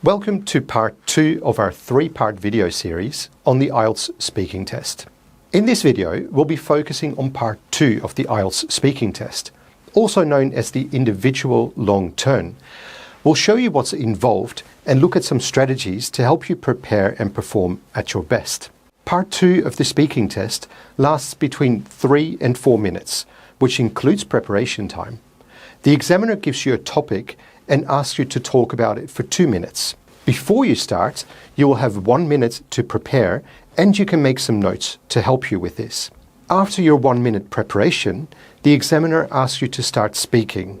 Welcome to part 2 of our 3-part video series on the IELTS speaking test. In this video, we'll be focusing on part 2 of the IELTS speaking test, also known as the individual long turn. We'll show you what's involved and look at some strategies to help you prepare and perform at your best. Part 2 of the speaking test lasts between 3 and 4 minutes, which includes preparation time. The examiner gives you a topic and asks you to talk about it for 2 minutes. Before you start, you will have 1 minute to prepare and you can make some notes to help you with this. After your 1 minute preparation, the examiner asks you to start speaking.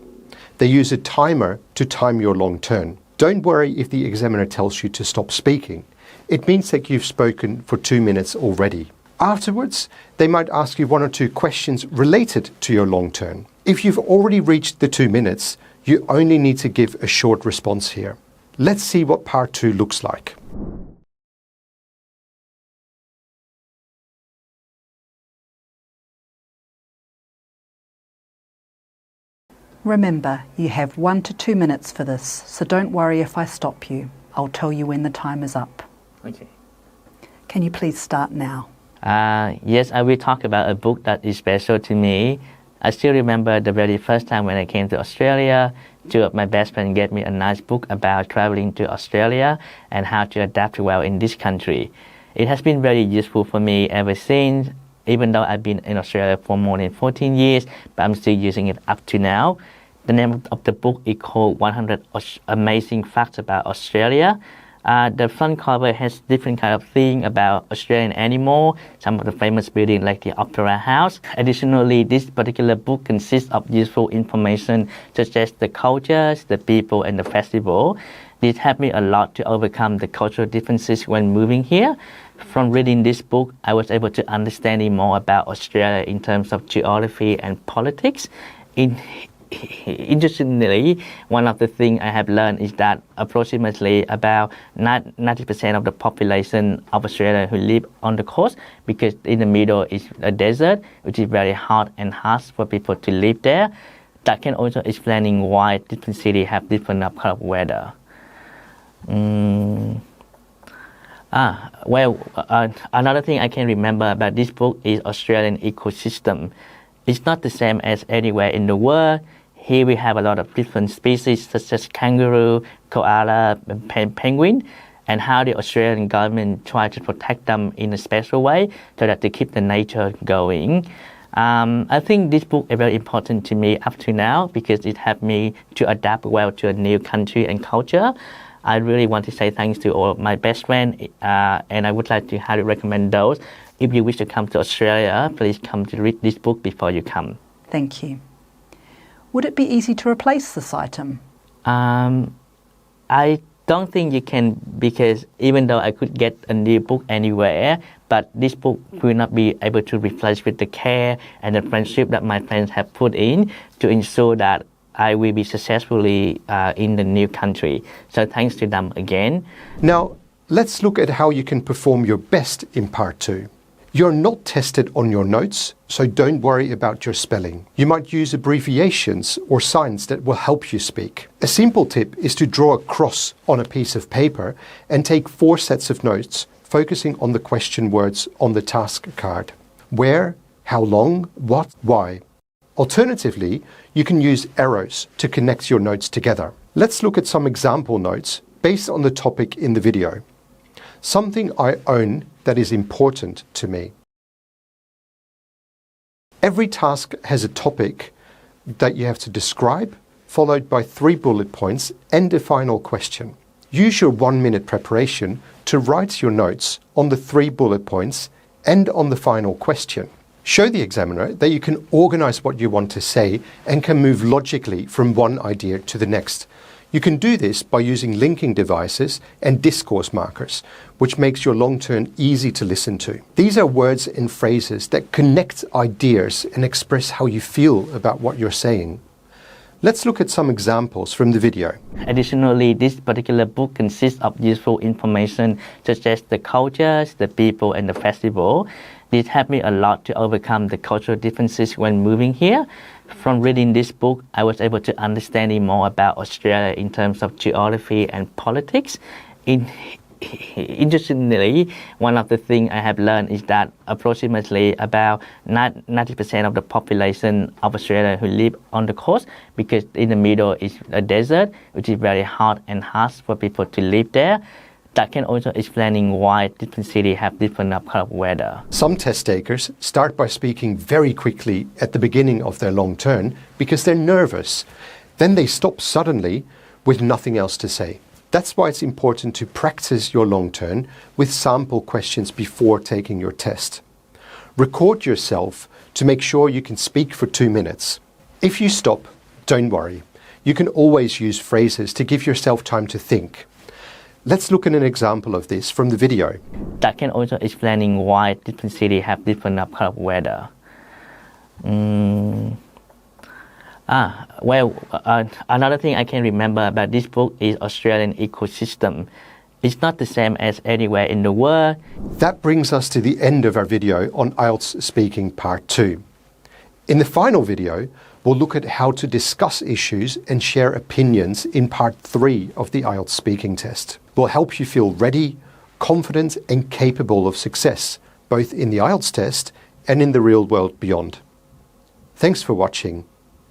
They use a timer to time your long turn. Don't worry if the examiner tells you to stop speaking. It means that you've spoken for 2 minutes already. Afterwards, they might ask you 1 or 2 questions related to your long turn. If you've already reached the 2 minutes, you only need to give a short response here. Let's see what part 2 looks like. Remember, you have 1 to 2 minutes for this, so don't worry if I stop you. I'll tell you when the time is up. Okay. Can you please start now? Yes, I will talk about a book that is special to me. I still remember the very first time when I came to Australia. 2 of my best friends gave me a nice book about traveling to Australia and how to adapt well in this country. It has been very useful for me ever since, even though I've been in Australia for more than 14 years, but I'm still using it up to now. The name of the book is called 100 Amazing Facts About Australia. The front cover has different kind of thing about Australian animals, some of the famous buildings like the Opera House. Additionally, this particular book consists of useful information such as the cultures, the people, and the festival. This helped me a lot to overcome the cultural differences when moving here. From reading this book, I was able to understand more about Australia in terms of geography and politics. Interestingly, one of the things I have learned is that approximately about 90% of the population of Australia who live on the coast, because in the middle is a desert, which is very hot and harsh for people to live there. That can also explain why different cities have different kind of weather. Another thing I can remember about this book is Australian ecosystem. It's not the same as anywhere in the world. Here we have a lot of different species such as kangaroo, koala, and penguin, and how the Australian government try to protect them in a special way so that they keep the nature going. I think this book is very important to me up to now because it helped me to adapt well to a new country and culture. I really want to say thanks to all of my best friends, and I would like to highly recommend those. If you wish to come to Australia, please come to read this book before you come. Thank you. Would it be easy to replace this item? I don't think you can, because even though I could get a new book anywhere, but this book will not be able to replace with the care and the friendship that my friends have put in to ensure that I will be successfully in the new country. So thanks to them again. Now, let's look at how you can perform your best in part 2. You're not tested on your notes, so don't worry about your spelling. You might use abbreviations or signs that will help you speak. A simple tip is to draw a cross on a piece of paper and take 4 sets of notes, focusing on the question words on the task card. Where, how long, what, why. Alternatively, you can use arrows to connect your notes together. Let's look at some example notes based on the topic in the video. Something I own that is important to me. Every task has a topic that you have to describe, followed by 3 bullet points and a final question. Use your 1 minute preparation to write your notes on the 3 bullet points and on the final question. Show the examiner that you can organize what you want to say and can move logically from one idea to the next. You can do this by using linking devices and discourse markers, which makes your long turn easy to listen to. These are words and phrases that connect ideas and express how you feel about what you're saying. Let's look at some examples from the video. Additionally, this particular book consists of useful information such as the cultures, the people, and the festival. This helped me a lot to overcome the cultural differences when moving here. from reading this book, I was able to understand more about Australia in terms of geography and politics. Interestingly, one of the things I have learned is that approximately about 90% of the population of Australia who live on the coast, because in the middle is a desert, which is very hot and harsh for people to live there. That can also explain why different cities have different kind of weather. Some test takers start by speaking very quickly at the beginning of their long turn because they're nervous. Then they stop suddenly with nothing else to say. That's why it's important to practice your long turn with sample questions before taking your test. Record yourself to make sure you can speak for 2 minutes. If you stop, don't worry. You can always use phrases to give yourself time to think. Let's look at an example of this from the video. That can also explain why different cities have different kind of weather. Another thing I can remember about this book is Australian ecosystem. It's not the same as anywhere in the world. That brings us to the end of our video on IELTS Speaking Part 2. In the final video, we'll look at how to discuss issues and share opinions in Part 3 of the IELTS Speaking Test. We'll help you feel ready, confident and capable of success, both in the IELTS test and in the real world beyond. Thanks for watching.